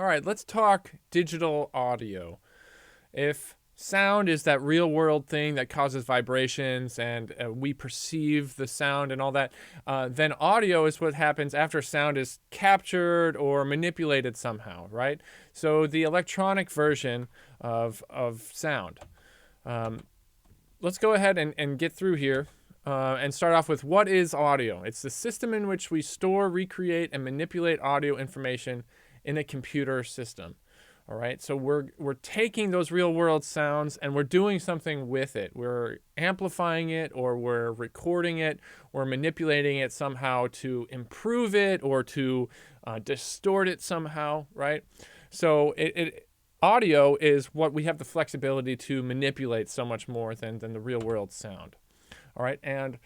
All right, let's talk digital audio. If sound is that real world thing that causes vibrations and we perceive the sound and all that, then audio is what happens after sound is captured or manipulated somehow, right? So the electronic version of sound. Let's go ahead and get through here and start off with what is audio? It's the system in which we store, recreate, and manipulate audio information in a computer system. All right, so we're taking those real world sounds and we're doing something with it. We're amplifying it, or we're recording it, or manipulating it somehow to improve it or to distort it somehow, right? So audio is what we have the flexibility to manipulate so much more than the real world sound. All right, and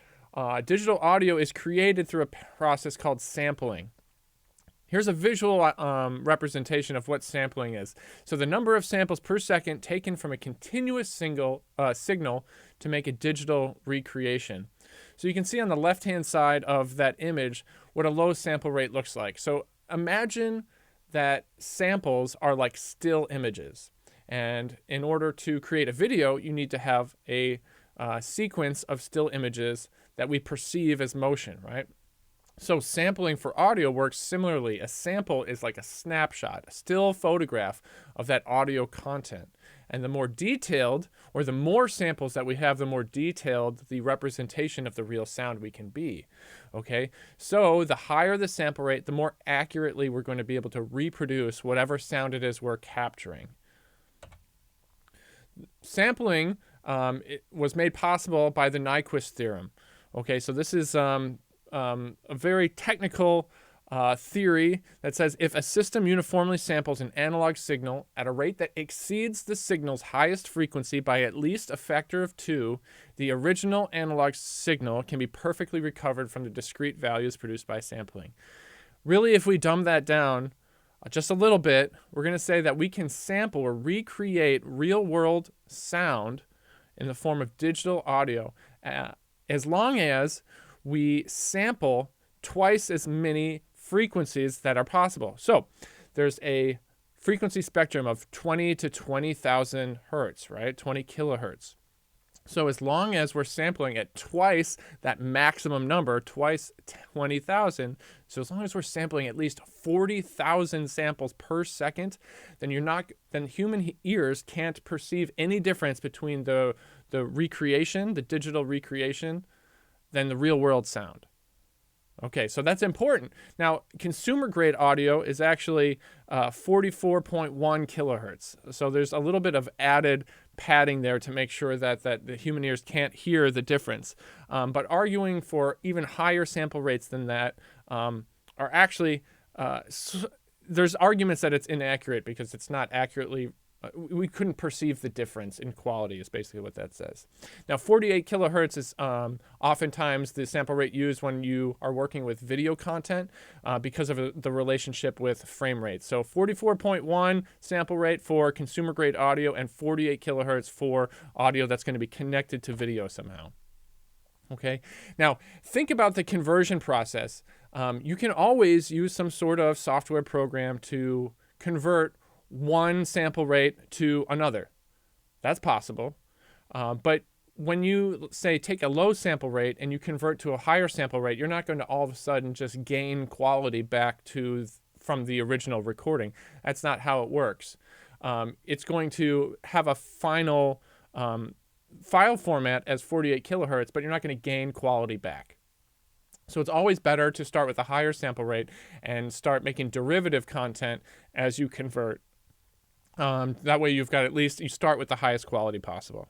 digital audio is created through a process called sampling. Here's a visual representation of what sampling is. So the number of samples per second taken from a continuous signal to make a digital recreation. So you can see on the left-hand side of that image what a low sample rate looks like. So imagine that samples are like still images. And in order to create a video, you need to have a sequence of still images that we perceive as motion, right? So sampling for audio works similarly. A sample is like a snapshot, a still photograph of that audio content. And the more detailed, or the more samples that we have, the more detailed the representation of the real sound we can be. Okay? So the higher the sample rate, the more accurately we're going to be able to reproduce whatever sound it is we're capturing. Sampling it was made possible by the Nyquist theorem. Okay, so this is a very technical theory that says if a system uniformly samples an analog signal at a rate that exceeds the signal's highest frequency by at least a factor of 2, the original analog signal can be perfectly recovered from the discrete values produced by sampling. Really, if we dumb that down just a little bit, we're going to say that we can sample or recreate real-world sound in the form of digital audio as long as we sample twice as many frequencies that are possible. So there's a frequency spectrum of 20 to 20,000 hertz, right? 20 kilohertz. So as long as we're sampling at twice that maximum number, twice 20,000, so as long as we're sampling at least 40,000 samples per second, then human ears can't perceive any difference between the recreation, the digital recreation, than the real world sound. Okay, so that's important. Now, consumer grade audio is actually 44.1 kilohertz. So there's a little bit of added padding there to make sure that the human ears can't hear the difference. But arguing for even higher sample rates than that are actually, there's arguments that it's inaccurate because it's not accurately we couldn't perceive the difference in quality is basically what that says. Now, 48 kilohertz is oftentimes the sample rate used when you are working with video content because of the relationship with frame rate. So 44.1 sample rate for consumer grade audio and 48 kilohertz for audio that's going to be connected to video somehow. Okay. Now, think about the conversion process. You can always use some sort of software program to convert one sample rate to another. That's possible. But when you, say, take a low sample rate and you convert to a higher sample rate, you're not going to all of a sudden just gain quality back from the original recording. That's not how it works. It's going to have a final file format as 48 kilohertz, but you're not going to gain quality back. So it's always better to start with a higher sample rate and start making derivative content as you convert. That way you've got you start with the highest quality possible.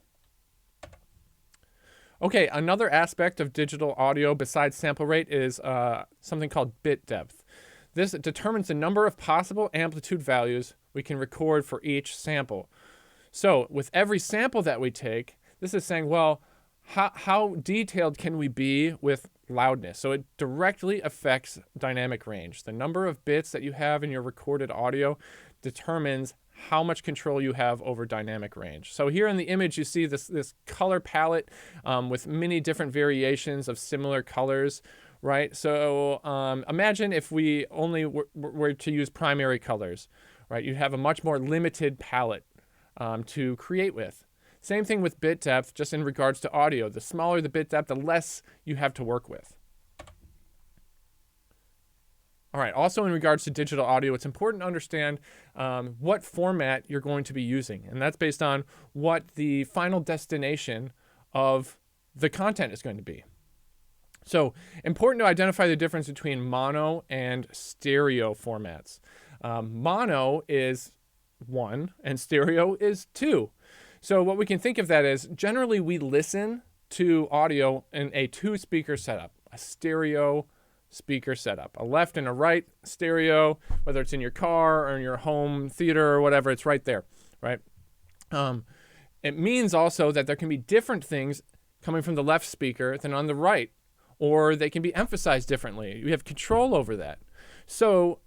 Okay, another aspect of digital audio besides sample rate is something called bit depth. This determines the number of possible amplitude values we can record for each sample. So with every sample that we take, this is saying, well, how detailed can we be with loudness? So it directly affects dynamic range. The number of bits that you have in your recorded audio determines how much control you have over dynamic range. So here in the image, you see this color palette with many different variations of similar colors, right? So imagine if we only were to use primary colors, right? You have a much more limited palette to create with. Same thing with bit depth, just in regards to audio. The smaller the bit depth, the less you have to work with. All right, also in regards to digital audio, it's important to understand what format you're going to be using. And that's based on what the final destination of the content is going to be. So important to identify the difference between mono and stereo formats. Mono is 1 and stereo is 2. So what we can think of that as, generally we listen to audio in a 2-speaker setup, a stereo speaker setup, a left and a right stereo, whether it's in your car or in your home theater or whatever, it's right there, right? It means also that there can be different things coming from the left speaker than on the right, or they can be emphasized differently. You have control over that. So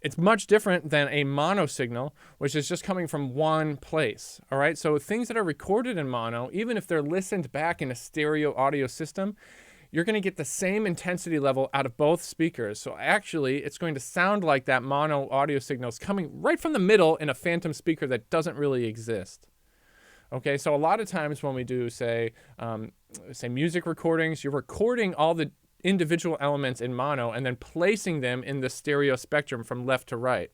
it's much different than a mono signal, which is just coming from one place, all right? So things that are recorded in mono, even if they're listened back in a stereo audio system, you're going to get the same intensity level out of both speakers. So actually, it's going to sound like that mono audio signal is coming right from the middle in a phantom speaker that doesn't really exist. Okay, so a lot of times when we do, say music recordings, you're recording all the individual elements in mono and then placing them in the stereo spectrum from left to right.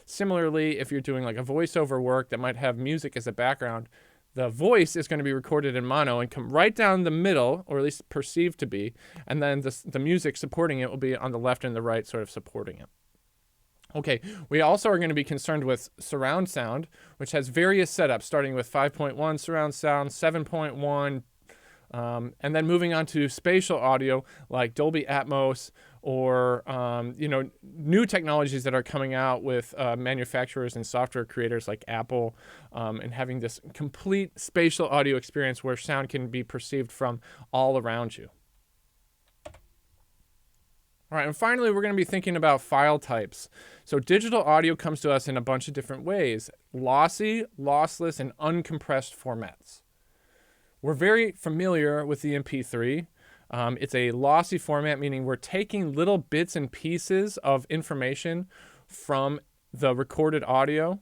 Similarly, if you're doing like a voiceover work that might have music as a background, the voice is going to be recorded in mono and come right down the middle, or at least perceived to be, and then the music supporting it will be on the left and the right, sort of supporting it. Okay, we also are going to be concerned with surround sound, which has various setups, starting with 5.1 surround sound, 7.1, and then moving on to spatial audio like Dolby Atmos, or new technologies that are coming out with manufacturers and software creators like Apple, and having this complete spatial audio experience where sound can be perceived from all around you. All right, and finally, we're going to be thinking about file types. So digital audio comes to us in a bunch of different ways: lossy, lossless, and uncompressed formats. We're very familiar with the MP3. It's a lossy format, meaning we're taking little bits and pieces of information from the recorded audio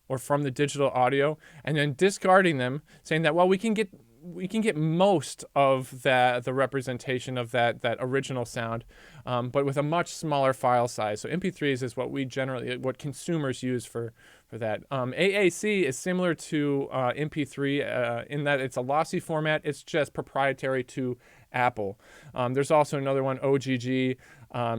or from the digital audio and then discarding them, saying that, well, we can get most of the representation of that original sound, but with a much smaller file size. So MP3s is what consumers use for that. AAC is similar to MP3 in that it's a lossy format. It's just proprietary to Apple. There's also another one, OGG.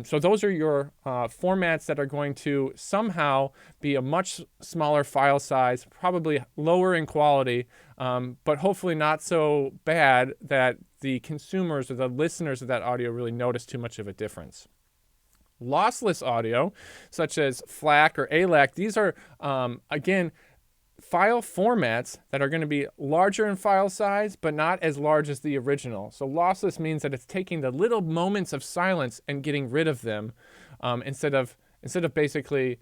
So those are your formats that are going to somehow be a much smaller file size, probably lower in quality, but hopefully not so bad that the consumers or the listeners of that audio really notice too much of a difference. Lossless audio, such as FLAC or ALAC, these are, again, file formats that are going to be larger in file size, but not as large as the original. So lossless means that it's taking the little moments of silence and getting rid of them, instead of basically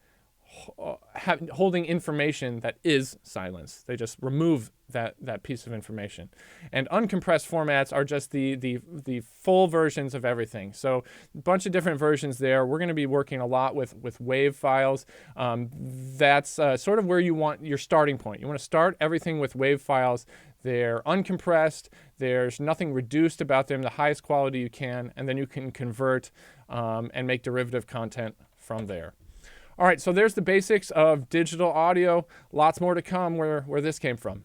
holding information that is silence. They just remove that piece of information. And uncompressed formats are just the full versions of everything. So a bunch of different versions there. We're going to be working a lot with WAV files. That's sort of where you want your starting point. You want to start everything with WAV files. They're uncompressed. There's nothing reduced about them, the highest quality you can, and then you can convert and make derivative content from there. All right, so there's the basics of digital audio. Lots more to come where this came from.